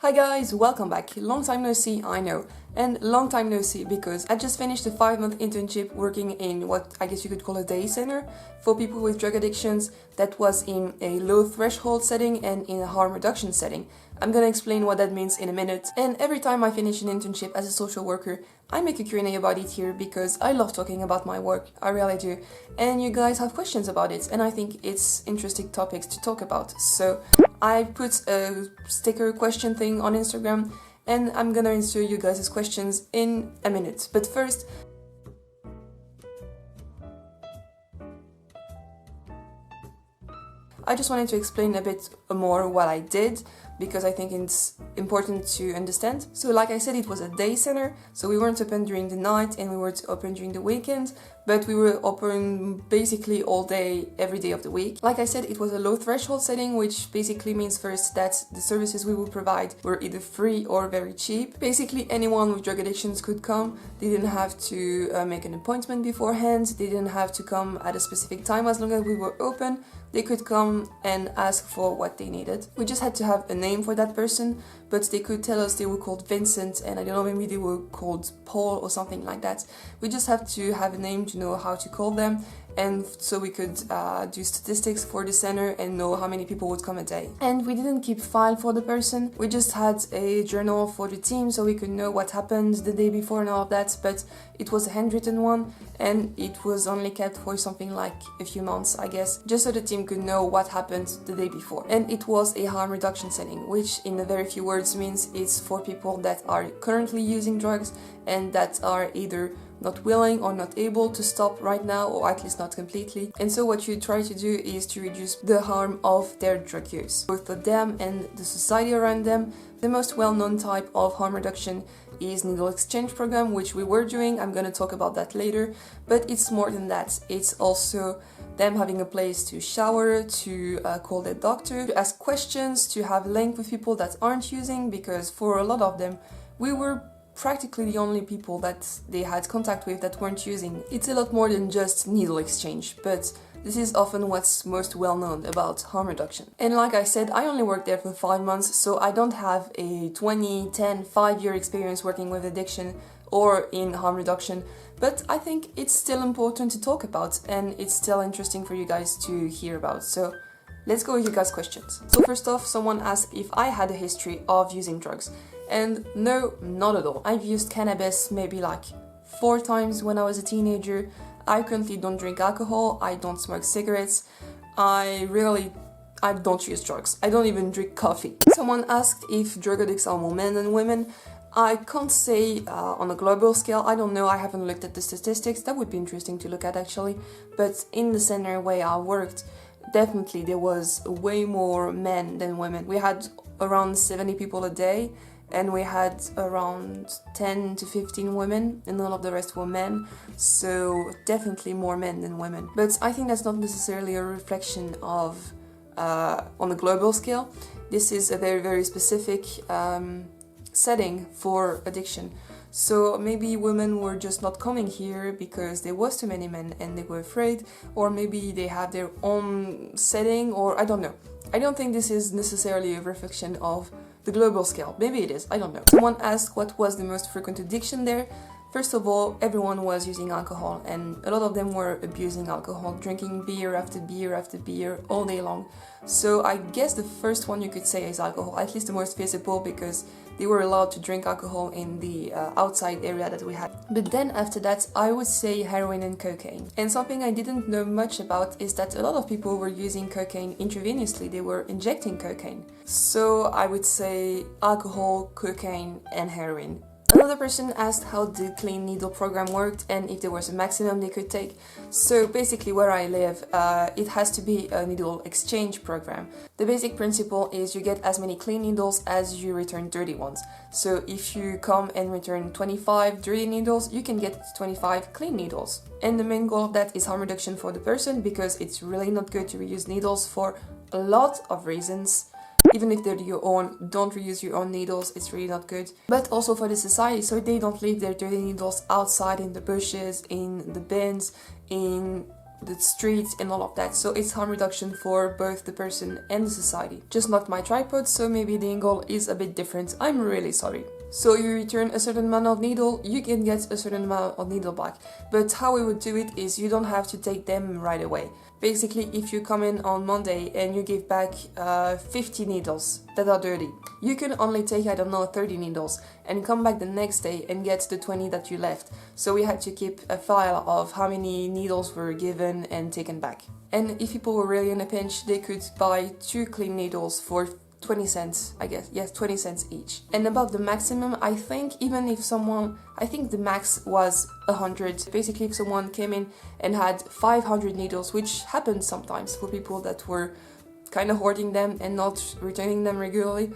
Hi guys, welcome back. Long time no see, I know. And long time no see because I just finished a 5-month internship working in what I guess you could call a day center for people with drug addictions that was in a low threshold setting and in a harm reduction setting. I'm gonna explain what that means in a minute. And every time I finish an internship as a social worker, I make a Q&A about it here because I love talking about my work, I really do. And you guys have questions about it and I think it's interesting topics to talk about. So I put a sticker question thing on Instagram and I'm gonna answer you guys' questions in a minute. But first, I just wanted to explain a bit more what I did because I think it's important to understand. So like I said, it was a day center, so we weren't open during the night and we weren't open during the weekend, but we were open basically all day, every day of the week. Like I said, it was a low threshold setting, which basically means first that the services we would provide were either free or very cheap. Basically anyone with drug addictions could come. They didn't have to make an appointment beforehand, they didn't have to come at a specific time. As long as we were open, they could come and ask for what they needed. We just had to have a name for that person, but they could tell us they were called Vincent and I don't know, maybe they were called Paul or something like that. We just have to have a name to know how to call them, and so we could do statistics for the center and know how many people would come a day. And we didn't keep file for the person, we just had a journal for the team so we could know what happened the day before and all of that, but it was a handwritten one and it was only kept for something like a few months, I guess, just so the team could know what happened the day before. And it was a harm reduction setting, which in a very few words means it's for people that are currently using drugs and that are either not willing or not able to stop right now, or at least not completely. And so what you try to do is to reduce the harm of their drug use, both for them and the society around them. The most well-known type of harm reduction is needle exchange program, which we were doing. I'm gonna talk about that later, but it's more than that. It's also them having a place to shower, to call their doctor, to ask questions, to have link with people that aren't using, because for a lot of them, we were practically the only people that they had contact with that weren't using. It's a lot more than just needle exchange, but this is often what's most well known about harm reduction. And like I said, I only worked there for 5 months, so I don't have a 20, 10, 5-year experience working with addiction or in harm reduction, but I think it's still important to talk about and it's still interesting for you guys to hear about. So let's go with you guys' questions. So first off, someone asked if I had a history of using drugs. And no, not at all. I've used cannabis maybe like 4 times when I was a teenager. I currently don't drink alcohol, I don't smoke cigarettes, I don't use drugs. I don't even drink coffee. Someone asked if drug addicts are more men than women. I can't say on a global scale, I don't know, I haven't looked at the statistics. That would be interesting to look at actually. But in the center where I worked, definitely there was way more men than women. We had around 70 people a day, and we had around 10 to 15 women and all of the rest were men, so definitely more men than women. But I think that's not necessarily a reflection of on a global scale. This is a very, very specific setting for addiction. So maybe women were just not coming here because there was too many men and they were afraid, or maybe they have their own setting, or I don't know. I don't think this is necessarily a reflection of the global scale. Maybe it is, I don't know. Someone asked what was the most frequent addiction there. First of all, everyone was using alcohol and a lot of them were abusing alcohol, drinking beer after beer after beer all day long. So I guess the first one you could say is alcohol, at least the most visible, because they were allowed to drink alcohol in the outside area that we had. But then after that, I would say heroin and cocaine. And something I didn't know much about is that a lot of people were using cocaine intravenously, they were injecting cocaine. So I would say alcohol, cocaine and heroin. Another person asked how the clean needle program worked and if there was a maximum they could take. So basically where I live, it has to be a needle exchange program. The basic principle is you get as many clean needles as you return dirty ones. So if you come and return 25 dirty needles, you can get 25 clean needles. And the main goal of that is harm reduction for the person, because it's really not good to reuse needles for a lot of reasons. Even if they're your own, don't reuse your own needles, it's really not good. But also for the society, so they don't leave their dirty needles outside in the bushes, in the bins, in the streets and all of that. So it's harm reduction for both the person and the society. Just not my tripod, so maybe the angle is a bit different. I'm really sorry. So you return a certain amount of needle, you can get a certain amount of needle back. But how we would do it is you don't have to take them right away. Basically, if you come in on Monday and you give back 50 needles that are dirty, you can only take, I don't know, 30 needles and come back the next day and get the 20 that you left. So we had to keep a file of how many needles were given and taken back. And if people were really in a pinch, they could buy 2 clean needles for 20 cents, I guess. Yes, 20 cents each. And about the maximum, I think even if I think the max was 100. Basically, if someone came in and had 500 needles, which happens sometimes for people that were kind of hoarding them and not returning them regularly,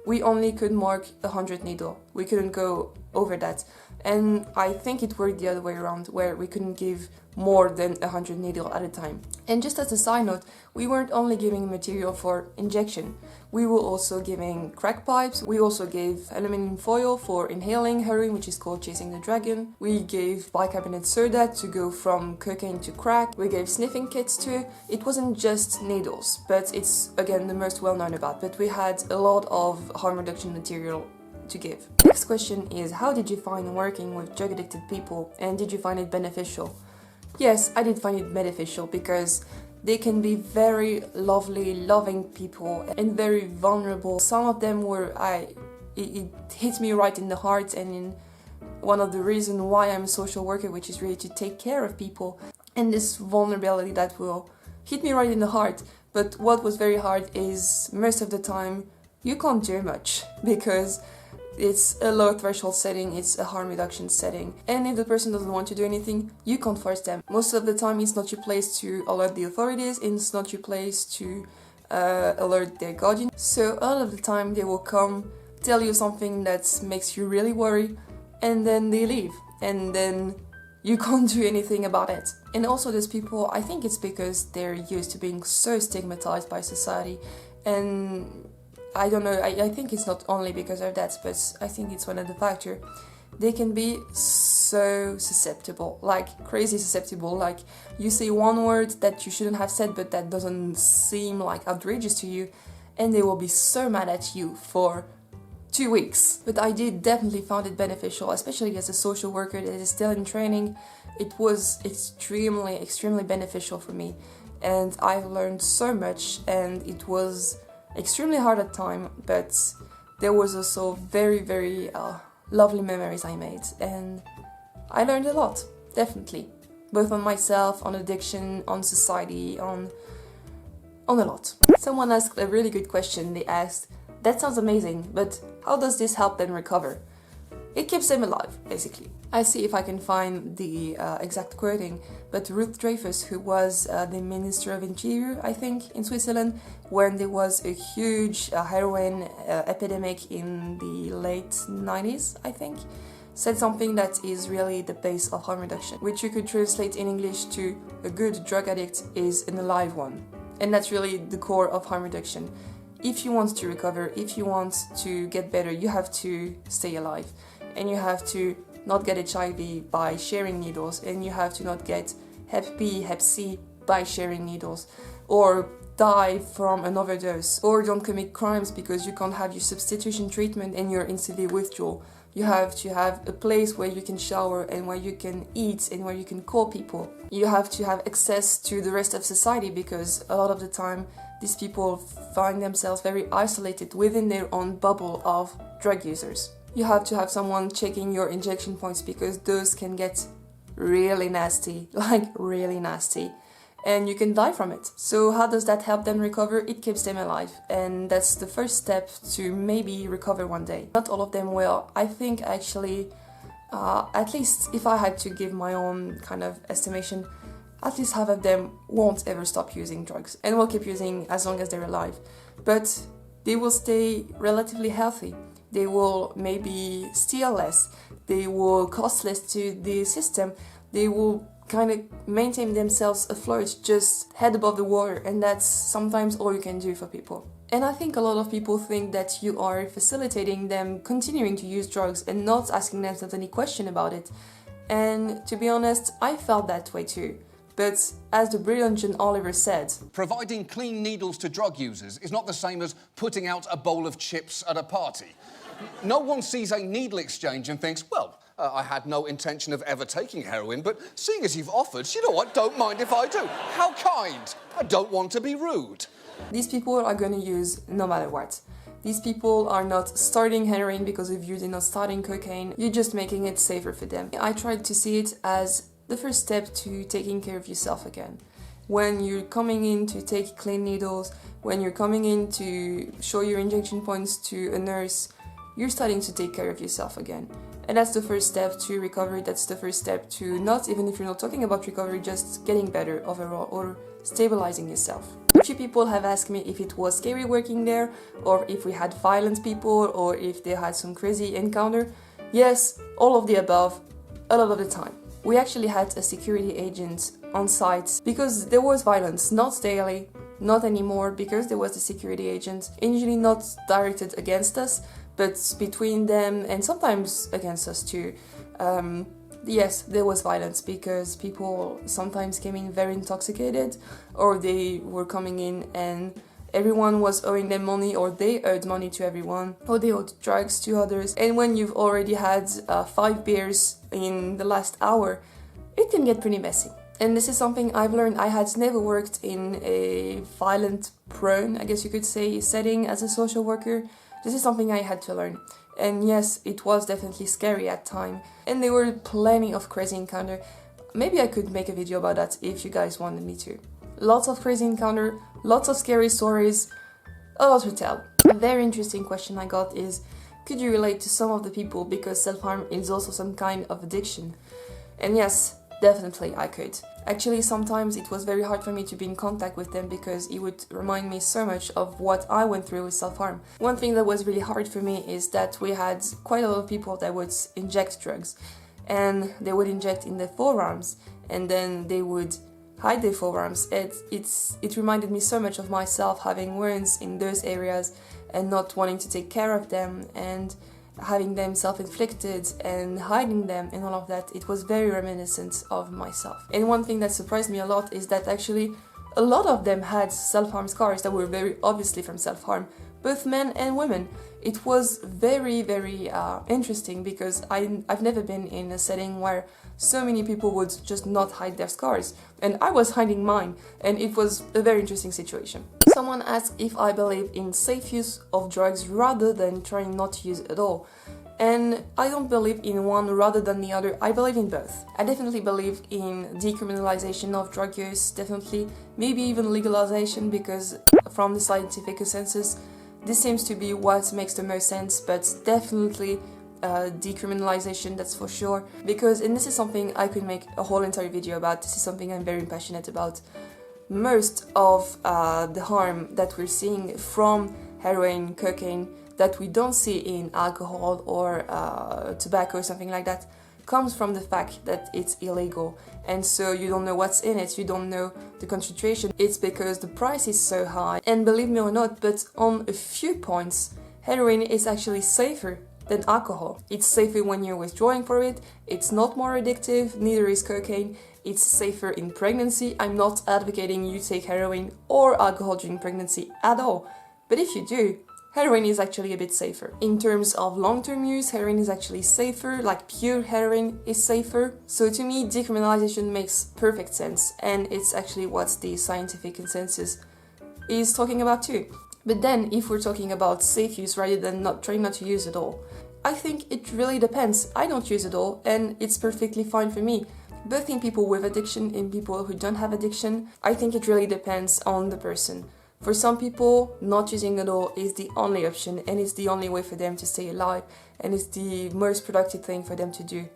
we only could mark 100 needle. We couldn't go over that. And I think it worked the other way around, where we couldn't give more than 100 needle at a time. And just as a side note, we weren't only giving material for injection, we were also giving crack pipes, we also gave aluminum foil for inhaling heroin, which is called chasing the dragon, we gave bicarbonate soda to go from cocaine to crack, we gave sniffing kits too. It wasn't just needles, but it's again the most well known about, but we had a lot of harm reduction material to give. Next question is, how did you find working with drug addicted people, and did you find it beneficial? Yes, I did find it beneficial because they can be very lovely, loving people and very vulnerable. Some of them were, it hit me right in the heart, and in one of the reasons why I'm a social worker, which is really to take care of people, and this vulnerability that will hit me right in the heart. But what was very hard is most of the time you can't do much because it's a low threshold setting, it's a harm reduction setting, and if the person doesn't want to do anything, you can't force them. Most of the time it's not your place to alert the authorities, it's not your place to alert their guardian. So all of the time they will come, tell you something that makes you really worry, and then they leave, and then you can't do anything about it. And also there's people, I think it's because they're used to being so stigmatized by society, and I don't know, I think it's not only because of that, but I think it's one of the factors. They can be so susceptible, like crazy susceptible, like you say one word that you shouldn't have said but that doesn't seem like outrageous to you, and they will be so mad at you for 2 weeks. But I did definitely found it beneficial, especially as a social worker that is still in training. It was extremely beneficial for me, and I learned so much, and it was extremely hard at time, but there was also very lovely memories I made, and I learned a lot, definitely, both on myself, on addiction, on society, on a lot. Someone asked a really good question. They asked, that sounds amazing, but how does this help them recover? It keeps them alive, basically. I see if I can find the exact quoting, but Ruth Dreyfus, who was the Minister of Interior, I think, in Switzerland, when there was a huge heroin epidemic in the late 90s, I think, said something that is really the base of harm reduction, which you could translate in English to a good drug addict is an alive one. And that's really the core of harm reduction. If you want to recover, if you want to get better, you have to stay alive. And you have to not get HIV by sharing needles, and you have to not get Hep B, Hep C by sharing needles, or die from an overdose, or don't commit crimes because you can't have your substitution treatment and you're in severe withdrawal. You have to have a place where you can shower and where you can eat and where you can call people. You have to have access to the rest of society, because a lot of the time these people find themselves very isolated within their own bubble of drug users. You have to have someone checking your injection points, because those can get really nasty, like really nasty, and you can die from it. So how does that help them recover? It keeps them alive, and that's the first step to maybe recover one day. Not all of them will. I think actually, at least if I had to give my own kind of estimation, at least half of them won't ever stop using drugs and will keep using as long as they're alive. But they will stay relatively healthy. They will maybe steal less, they will cost less to the system, they will kind of maintain themselves afloat, just head above the water, and that's sometimes all you can do for people. And I think a lot of people think that you are facilitating them continuing to use drugs and not asking themselves any question about it. And to be honest, I felt that way too. But as the brilliant John Oliver said, providing clean needles to drug users is not the same as putting out a bowl of chips at a party. No one sees a needle exchange and thinks, well, I had no intention of ever taking heroin, but seeing as you've offered, you know what, don't mind if I do. How kind. I don't want to be rude. These people are going to use no matter what. These people are not starting heroin because of you, they're not starting cocaine, you're just making it safer for them. I tried to see it as the first step to taking care of yourself again. When you're coming in to take clean needles, when you're coming in to show your injection points to a nurse, you're starting to take care of yourself again. And that's the first step to recovery, that's the first step to not, even if you're not talking about recovery, just getting better overall or stabilizing yourself. A few people have asked me if it was scary working there, or if we had violent people, or if they had some crazy encounter. Yes, all of the above, a lot of the time. We actually had a security agent on site because there was violence, not daily, not anymore, because there was a security agent, usually not directed against us, but between them and sometimes against us too. Yes, there was violence because people sometimes came in very intoxicated, or they were coming in and everyone was owing them money, or they owed money to everyone, or they owed drugs to others. And when you've already had 5 beers in the last hour, it can get pretty messy. And this is something I've learned. I had never worked in a violent prone, I guess you could say, setting as a social worker. This is something I had to learn. And yes, it was definitely scary at time. And there were plenty of crazy encounter. Maybe I could make a video about that if you guys wanted me to. Lots of crazy encounter, lots of scary stories, a lot to tell. A very interesting question I got is, could you relate to some of the people because self-harm is also some kind of addiction? And yes, definitely I could. Actually, sometimes it was very hard for me to be in contact with them because it would remind me so much of what I went through with self-harm. One thing that was really hard for me is that we had quite a lot of people that would inject drugs, and they would inject in their forearms and then they would hide their forearms. It reminded me so much of myself having wounds in those areas and not wanting to take care of them and having them self-inflicted and hiding them and all of that. It was very reminiscent of myself. And one thing that surprised me a lot is that actually a lot of them had self-harm scars that were very obviously from self-harm, both men and women. It was very, very interesting because I've never been in a setting where so many people would just not hide their scars, and I was hiding mine, and it was a very interesting situation. Someone asked if I believe in safe use of drugs rather than trying not to use it at all. And I don't believe in one rather than the other, I believe in both. I definitely believe in decriminalization of drug use, definitely, maybe even legalization, because from the scientific consensus, this seems to be what makes the most sense, but definitely decriminalization, that's for sure. Because, and this is something I could make a whole entire video about, this is something I'm very passionate about. Most of the harm that we're seeing from heroin, cocaine, that we don't see in alcohol or tobacco or something like that, comes from the fact that it's illegal, and so you don't know what's in it, you don't know the concentration. It's because the price is so high, and believe me or not, but on a few points, heroin is actually safer than alcohol. It's safer when you're withdrawing for it, it's not more addictive, neither is cocaine, it's safer in pregnancy. I'm not advocating you take heroin or alcohol during pregnancy at all, but if you do, heroin is actually a bit safer. In terms of long-term use, heroin is actually safer, like pure heroin is safer. So to me, decriminalization makes perfect sense, and it's actually what the scientific consensus is talking about too. But then, if we're talking about safe use rather than trying not to use it all, I think it really depends. I don't use it all, and it's perfectly fine for me. Both in people with addiction and people who don't have addiction, I think it really depends on the person. For some people, not using it all is the only option, and it's the only way for them to stay alive, and it's the most productive thing for them to do.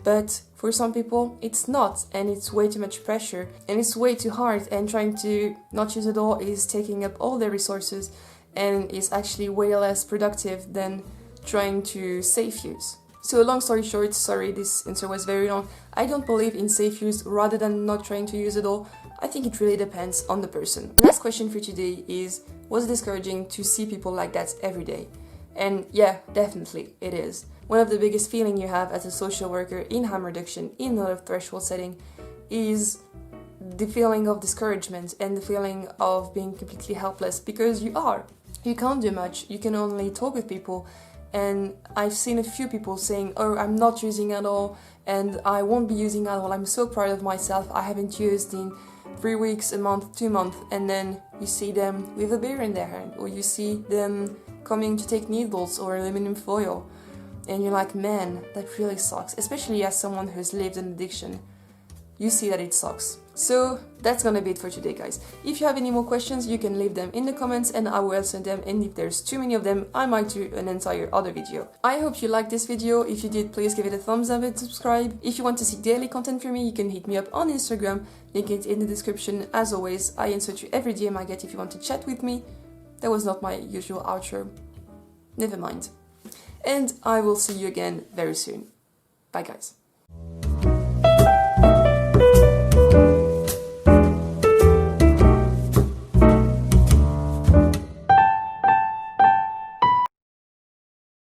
But for some people, it's not, and it's way too much pressure, and it's way too hard, and trying to not use it all is taking up all their resources, and is actually way less productive than trying to safe use. So long story short, sorry this answer was very long, I don't believe in safe use rather than not trying to use it all. I think it really depends on the person. Last question for today is, was it discouraging to see people like that every day? And yeah, definitely it is. One of the biggest feelings you have as a social worker in harm reduction, in a threshold setting, is the feeling of discouragement and the feeling of being completely helpless, because you are. You can't do much, you can only talk with people, and I've seen a few people saying, oh, I'm not using at all, and I won't be using at all, I'm so proud of myself, I haven't used in 3 weeks, a month, 2 months, and then you see them with a beer in their hand, or you see them coming to take needles or aluminum foil, and you're like, man, that really sucks, especially as someone who's lived an addiction. You see that it sucks. So that's gonna be it for today, guys. If you have any more questions, you can leave them in the comments and I will answer them, and if there's too many of them, I might do an entire other video. I hope you liked this video. If you did, please give it a thumbs up and subscribe. If you want to see daily content from me, you can hit me up on Instagram, link it in the description. As always, I answer to every DM I get if you want to chat with me. That was not my usual outro. Never mind. And I will see you again very soon. Bye, guys.